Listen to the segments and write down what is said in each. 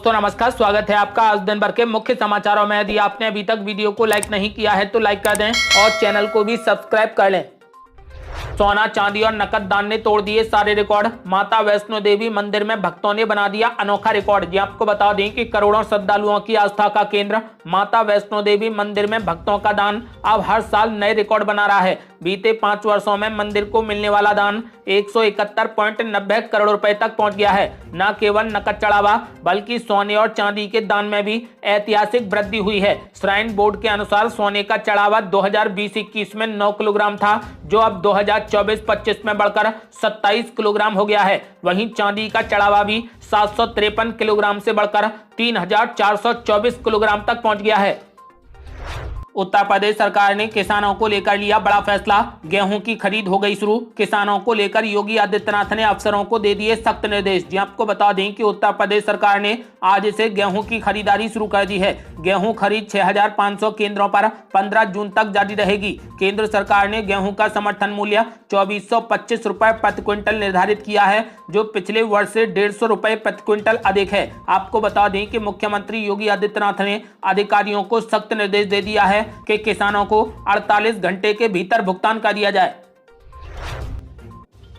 दोस्तों नमस्कार, स्वागत है आपका आज दिन भर के मुख्य समाचारों में। यदि आपने अभी तक वीडियो को लाइक नहीं किया है तो लाइक कर दें और चैनल को भी सब्सक्राइब कर लें। सोना, चांदी और नकद दान ने तोड़ दिए सारे रिकॉर्ड। माता वैष्णो देवी मंदिर में भक्तों ने बना दिया अनोखा रिकॉर्ड। जी आपको बता दें कि करोड़ों श्रद्धालुओं की आस्था का केंद्र माता वैष्णो देवी मंदिर में भक्तों का दान अब हर साल नए रिकॉर्ड बना रहा है। बीते 5 वर्षों में मंदिर को मिलने वाला दान 171.90 करोड़ रुपए तक पहुंच गया है। न केवल नकद चढ़ावा बल्कि सोने और चांदी के दान में भी ऐतिहासिक वृद्धि हुई है। श्राइन बोर्ड के अनुसार सोने का चढ़ावा 2020-21 में 9 किलोग्राम था, जो अब 2024-25 में बढ़कर 27 किलोग्राम हो गया है। वहीं चांदी का चढ़ावा भी 753 किलोग्राम से बढ़कर 3424 किलोग्राम तक पहुंच गया है। उत्तर प्रदेश सरकार ने किसानों को लेकर लिया बड़ा फैसला। गेहूं की खरीद हो गई शुरू। किसानों को लेकर योगी आदित्यनाथ ने अफसरों को दे दिए सख्त निर्देश। जी आपको बता दें कि उत्तर प्रदेश सरकार ने आज से गेहूं की खरीदारी शुरू कर दी है। गेहूं खरीद 6500 केंद्रों पर 15 जून तक जारी रहेगी। केंद्र सरकार ने गेहूं का समर्थन मूल्य 2425 रुपए प्रति क्विंटल निर्धारित किया है, जो पिछले वर्ष से 150 रुपए प्रति क्विंटल अधिक है। आपको बता दें कि मुख्यमंत्री योगी आदित्यनाथ ने अधिकारियों को सख्त निर्देश दे दिया है कि किसानों को 48 घंटे के भीतर भुगतान कर दिया जाए।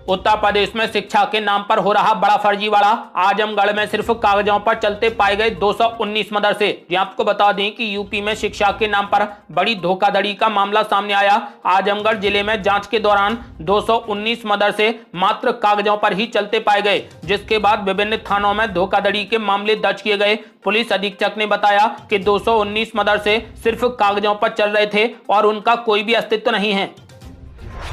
उत्तर प्रदेश में शिक्षा के नाम पर हो रहा बड़ा फर्जीवाड़ा। आजमगढ़ में सिर्फ कागजों पर चलते पाए गए 219 मदरसे। आपको बता दें कि यूपी में शिक्षा के नाम पर बड़ी धोखाधड़ी का मामला सामने आया। आजमगढ़ जिले में जांच के दौरान 219 मदरसे मात्र कागजों पर ही चलते पाए गए, जिसके बाद विभिन्न थानों में धोखाधड़ी के मामले दर्ज किए गए। पुलिस अधीक्षक ने बताया कि 219 मदरसे सिर्फ कागजों पर चल रहे थे और उनका कोई भी अस्तित्व नहीं है।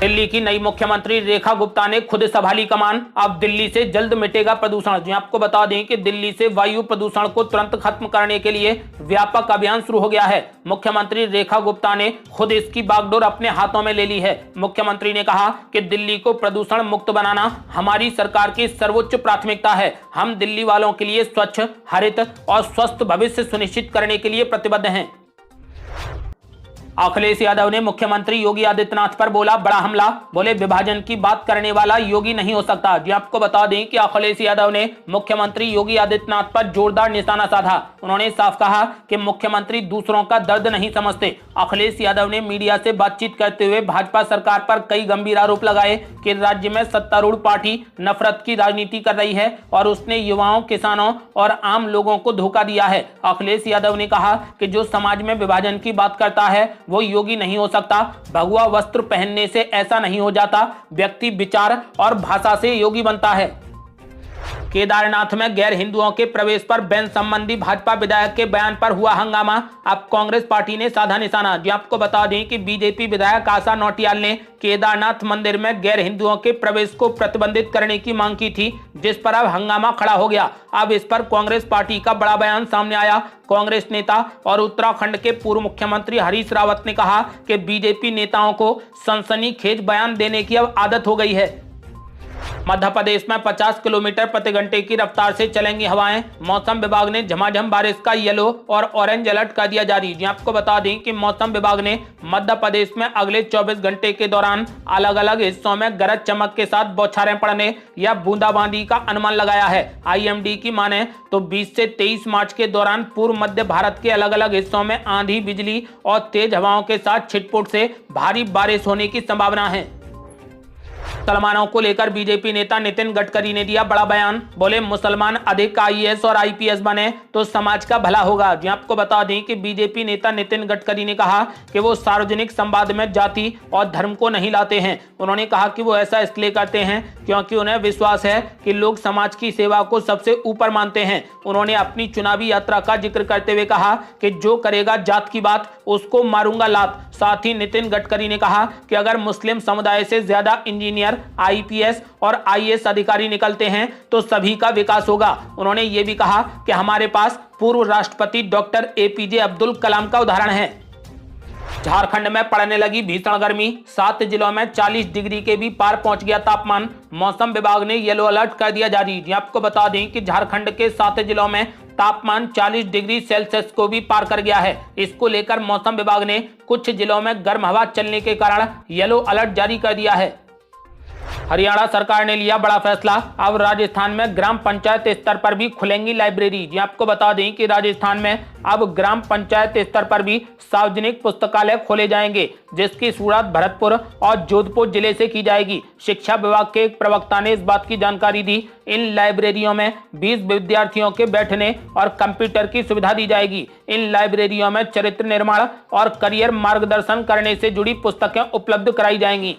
दिल्ली की नई मुख्यमंत्री रेखा गुप्ता ने खुद संभाली कमान। अब दिल्ली से जल्द मिटेगा प्रदूषण। जी आपको बता दें कि दिल्ली से वायु प्रदूषण को तुरंत खत्म करने के लिए व्यापक अभियान शुरू हो गया है। मुख्यमंत्री रेखा गुप्ता ने खुद इसकी बागडोर अपने हाथों में ले ली है। मुख्यमंत्री ने कहा कि दिल्ली को प्रदूषण मुक्त बनाना हमारी सरकार की सर्वोच्च प्राथमिकता है। हम दिल्ली वालों के लिए स्वच्छ, हरित और स्वस्थ भविष्य सुनिश्चित करने के लिए प्रतिबद्ध हैं। अखिलेश यादव ने मुख्यमंत्री योगी आदित्यनाथ पर बोला बड़ा हमला। बोले विभाजन की बात करने वाला योगी नहीं हो सकता। जी आपको बता दें कि अखिलेश यादव ने मुख्यमंत्री योगी आदित्यनाथ पर जोरदार निशाना साधा। उन्होंने साफ कहा कि मुख्यमंत्री दूसरों का दर्द नहीं समझते। अखिलेश यादव ने मीडिया से बातचीत करते हुए भाजपा सरकार पर कई गंभीर आरोप लगाए कि राज्य में सत्तारूढ़ पार्टी नफरत की राजनीति कर रही है और उसने युवाओं, किसानों और आम लोगों को धोखा दिया है। अखिलेश यादव ने कहा कि जो समाज में विभाजन की बात करता है वो योगी नहीं हो सकता। भगवा वस्त्र पहनने से ऐसा नहीं हो जाता। व्यक्ति विचार और भाषा से योगी बनता है। केदारनाथ में गैर हिंदुओं के प्रवेश पर बैन संबंधी भाजपा विधायक के बयान पर हुआ हंगामा। अब कांग्रेस पार्टी ने साधा निशाना। जी आपको बता दें कि बीजेपी विधायक आशा नौटियाल ने केदारनाथ मंदिर में गैर हिंदुओं के प्रवेश को प्रतिबंधित करने की मांग की थी, जिस पर अब हंगामा खड़ा हो गया। अब इस पर कांग्रेस पार्टी का बड़ा बयान सामने आया। कांग्रेस नेता और उत्तराखंड के पूर्व मुख्यमंत्री हरीश रावत ने कहा कि बीजेपी नेताओं को सनसनीखेज बयान देने की अब आदत हो गई है। मध्य प्रदेश में 50 किलोमीटर प्रति घंटे की रफ्तार से चलेंगी हवाएं। मौसम विभाग ने झमाझम बारिश का येलो और ऑरेंज अलर्ट कर दिया जारी। जी आपको बता दें कि मौसम विभाग ने मध्य प्रदेश में अगले 24 घंटे के दौरान अलग अलग हिस्सों में गरज चमक के साथ बौछारें पड़ने या बूंदाबांदी का अनुमान लगाया है। IMD की माने तो 20 से 23 मार्च के दौरान पूर्व मध्य भारत के अलग अलग हिस्सों में आंधी, बिजली और तेज हवाओं के साथ छिटपुट से भारी बारिश होने की संभावना है। मुसलमानों को लेकर बीजेपी नेता नितिन गडकरी ने दिया बड़ा बयान। बोले मुसलमान अधिक IAS और IPS बने तो समाज का भला होगा। जी आपको बता दें कि बीजेपी नेता नितिन गडकरी ने कहा कि वो सार्वजनिक संवाद में जाति और धर्म को नहीं लाते हैं। उन्होंने कहा कि वो ऐसा इसलिए करते हैं क्योंकि उन्हें विश्वास है कि लोग समाज की सेवा को सबसे ऊपर मानते हैं। उन्होंने अपनी चुनावी यात्रा का जिक्र करते हुए कहा कि जो करेगा जात की बात उसको मारूंगा लात। साथ ही नितिन गडकरी ने कहा कि अगर मुस्लिम समुदाय से ज्यादा इंजीनियर, IPS और IAS अधिकारी निकलते हैं तो सभी का विकास होगा। उन्होंने ये भी कहा कि हमारे पास पूर्व राष्ट्रपति डॉक्टर APJ अब्दुल कलाम का उदाहरण है। झारखंड में पड़ने लगी भीषण गर्मी। 7 जिलों में 40 डिग्री के भी पार पहुंच गया तापमान। मौसम विभाग ने येलो अलर्ट कर दिया जारी। आपको बता दें कि झारखंड के 7 जिलों में तापमान 40 डिग्री सेल्सियस को भी पार कर गया है। इसको लेकर मौसम विभाग ने कुछ जिलों में गर्म हवा चलने के कारण येलो अलर्ट जारी कर दिया है। हरियाणा सरकार ने लिया बड़ा फैसला। अब राजस्थान में ग्राम पंचायत स्तर पर भी खुलेंगी लाइब्रेरी। जी आपको बता दें कि राजस्थान में अब ग्राम पंचायत स्तर पर भी सार्वजनिक पुस्तकालय खोले जाएंगे, जिसकी शुरुआत भरतपुर और जोधपुर जिले से की जाएगी। शिक्षा विभाग के एक प्रवक्ता ने इस बात की जानकारी दी। इन लाइब्रेरियों में 20 विद्यार्थियों के बैठने और कंप्यूटर की सुविधा दी जाएगी। इन लाइब्रेरियों में चरित्र निर्माण और करियर मार्गदर्शन करने से जुड़ी पुस्तकें उपलब्ध कराई जाएंगी।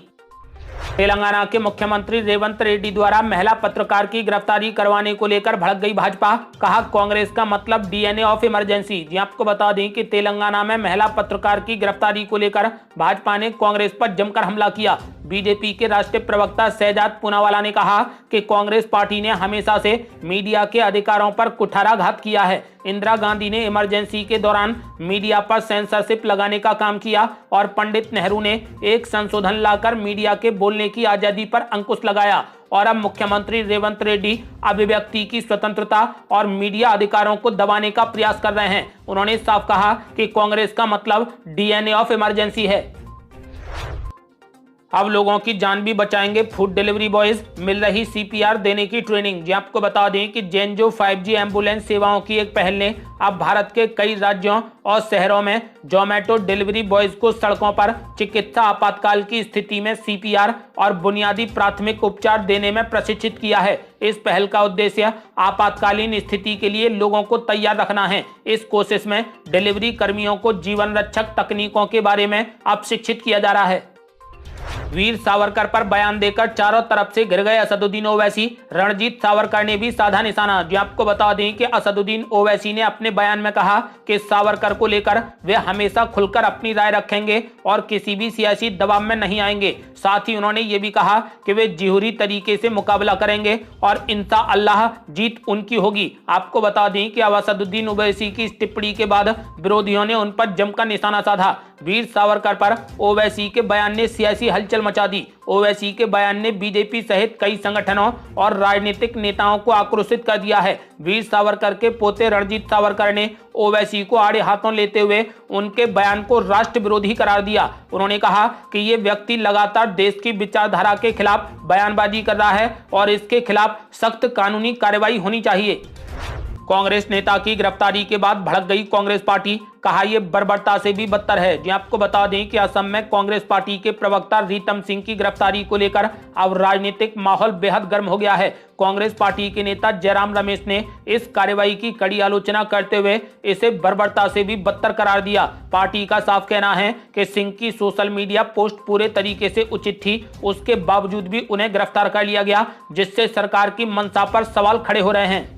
तेलंगाना के मुख्यमंत्री रेवंत रेड्डी द्वारा महिला पत्रकार की गिरफ्तारी करवाने को लेकर भड़क गई भाजपा। कहा कांग्रेस का मतलब डीएनए ऑफ इमरजेंसी। जी आपको बता दें कि तेलंगाना में महिला पत्रकार की गिरफ्तारी को लेकर भाजपा ने कांग्रेस पर जमकर हमला किया। बीजेपी के राष्ट्रीय प्रवक्ता शहजाद पूनावाला ने कहा कि कांग्रेस पार्टी ने हमेशा से मीडिया के अधिकारों पर कुठाराघात किया है। इंदिरा गांधी ने इमरजेंसी के दौरान मीडिया पर सेंसरशिप लगाने का काम किया और पंडित नेहरू ने एक संशोधन लाकर मीडिया के बोलने की आजादी पर अंकुश लगाया। और अब मुख्यमंत्री रेवंत रेड्डी अभिव्यक्ति की स्वतंत्रता और मीडिया अधिकारों को दबाने का प्रयास कर रहे हैं। उन्होंने साफ कहा कि कांग्रेस का मतलब डीएनए ऑफ इमरजेंसी है। अब लोगों की जान भी बचाएंगे फूड डिलीवरी बॉयज, मिल रही सीपीआर देने की ट्रेनिंग। जी आपको बता दें कि जेनजो 5G एम्बुलेंस सेवाओं की एक पहल ने अब भारत के कई राज्यों और शहरों में जोमेटो डिलीवरी बॉयज को सड़कों पर चिकित्सा आपातकाल की स्थिति में सीपीआर और बुनियादी प्राथमिक उपचार देने में प्रशिक्षित किया है। इस पहल का उद्देश्य आपातकालीन स्थिति के लिए लोगों को तैयार रखना है। इस कोशिश में डिलीवरी कर्मियों को जीवन रक्षक तकनीकों के बारे में अब शिक्षित किया जा रहा है। वीर सावरकर पर बयान देकर चारों तरफ से घिर गए असदुद्दीन ओवैसी। रणजीत सावरकर ने भी साधा निशाना। जो आपको बता दें कि असदुद्दीन ओवैसी ने अपने बयान में कहा कि सावरकर को लेकर वे हमेशा खुलकर अपनी राय रखेंगे और किसी भी सियासी दबाव में नहीं आएंगे। साथ ही उन्होंने ये भी कहा कि वे जिहुरी तरीके से मुकाबला करेंगे और इंशाअल्लाह जीत उनकी होगी। आपको बता दें कि असदुद्दीन ओवैसी की इस टिप्पणी के बाद विरोधियों ने उन पर जमकर निशाना साधा। वीर सावरकर पर ओवैसी के बयान ने सियासी हलचल मचा दी। ओवैसी के बयान ने बीजेपी सहित कई संगठनों और राजनीतिक नेताओं को आक्रोशित कर दिया है। वीर सावरकर के पोते रणजीत सावरकर ने ओवैसी को आड़े हाथों लेते हुए उनके बयान को राष्ट्र विरोधी करार दिया। उन्होंने कहा कि ये व्यक्ति लगातार देश की विचारधारा के खिलाफ बयानबाजी कर रहा है और इसके खिलाफ सख्त कानूनी कार्रवाई होनी चाहिए। कांग्रेस नेता की गिरफ्तारी के बाद भड़क गई कांग्रेस पार्टी। कहा यह बर्बरता से भी बदतर है। जी आपको बता दें कि असम में कांग्रेस पार्टी के प्रवक्ता रीतम सिंह की गिरफ्तारी को लेकर अब राजनीतिक माहौल बेहद गर्म हो गया है। कांग्रेस पार्टी के नेता जयराम रमेश ने इस कार्रवाई की कड़ी आलोचना करते हुए इसे बर्बरता से भी बदतर करार दिया। पार्टी का साफ कहना है कि सिंह की सोशल मीडिया पोस्ट पूरे तरीके से उचित थी, उसके बावजूद भी उन्हें गिरफ्तार कर लिया गया, जिससे सरकार की मंशा पर सवाल खड़े हो रहे हैं।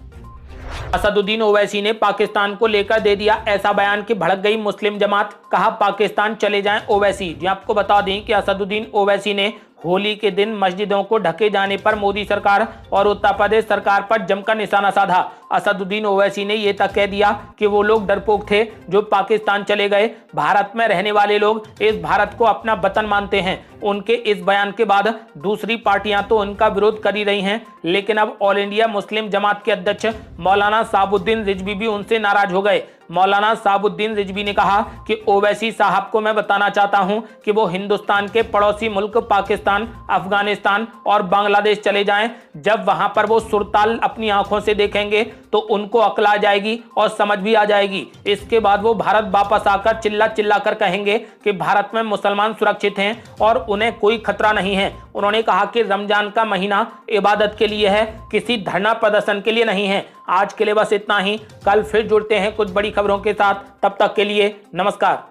असदुद्दीन ओवैसी ने पाकिस्तान को लेकर दे दिया ऐसा बयान कि भड़क गई मुस्लिम जमात। कहा पाकिस्तान चले जाएं ओवैसी। जी आपको बता दें कि असदुद्दीन ओवैसी ने होली के दिन मस्जिदों को ढके जाने पर मोदी सरकार और उत्तर प्रदेश सरकार पर जमकर निशाना साधा। असदुद्दीन ओवैसी ने यह तक कह दिया कि वो लोग डरपोक थे जो पाकिस्तान चले गए। भारत में रहने वाले लोग इस भारत को अपना वतन मानते हैं। उनके इस बयान के बाद दूसरी पार्टियां तो उनका विरोध कर ही रही हैं, लेकिन अब ऑल इंडिया मुस्लिम जमात के अध्यक्ष मौलाना साबुद्दीन रिजवी भी उनसे नाराज हो गए। मौलाना साबुद्दीन रिजवी ने कहा कि ओवैसी साहब को मैं बताना चाहता हूं कि वो हिंदुस्तान के पड़ोसी मुल्क पाकिस्तान, अफगानिस्तान और बांग्लादेश चले जाएं। जब वहां पर वो सुरताल अपनी आंखों से देखेंगे तो उनको अक्ल आ जाएगी और समझ भी आ जाएगी। इसके बाद वो भारत वापस आकर चिल्ला चिल्ला कर कहेंगे कि भारत में मुसलमान सुरक्षित हैं और उन्हें कोई खतरा नहीं है। उन्होंने कहा कि रमजान का महीना इबादत के लिए है, किसी धरना प्रदर्शन के लिए नहीं है। आज के लिए बस इतना ही। कल फिर जुड़ते हैं कुछ बड़ी खबरों के साथ। तब तक के लिए नमस्कार।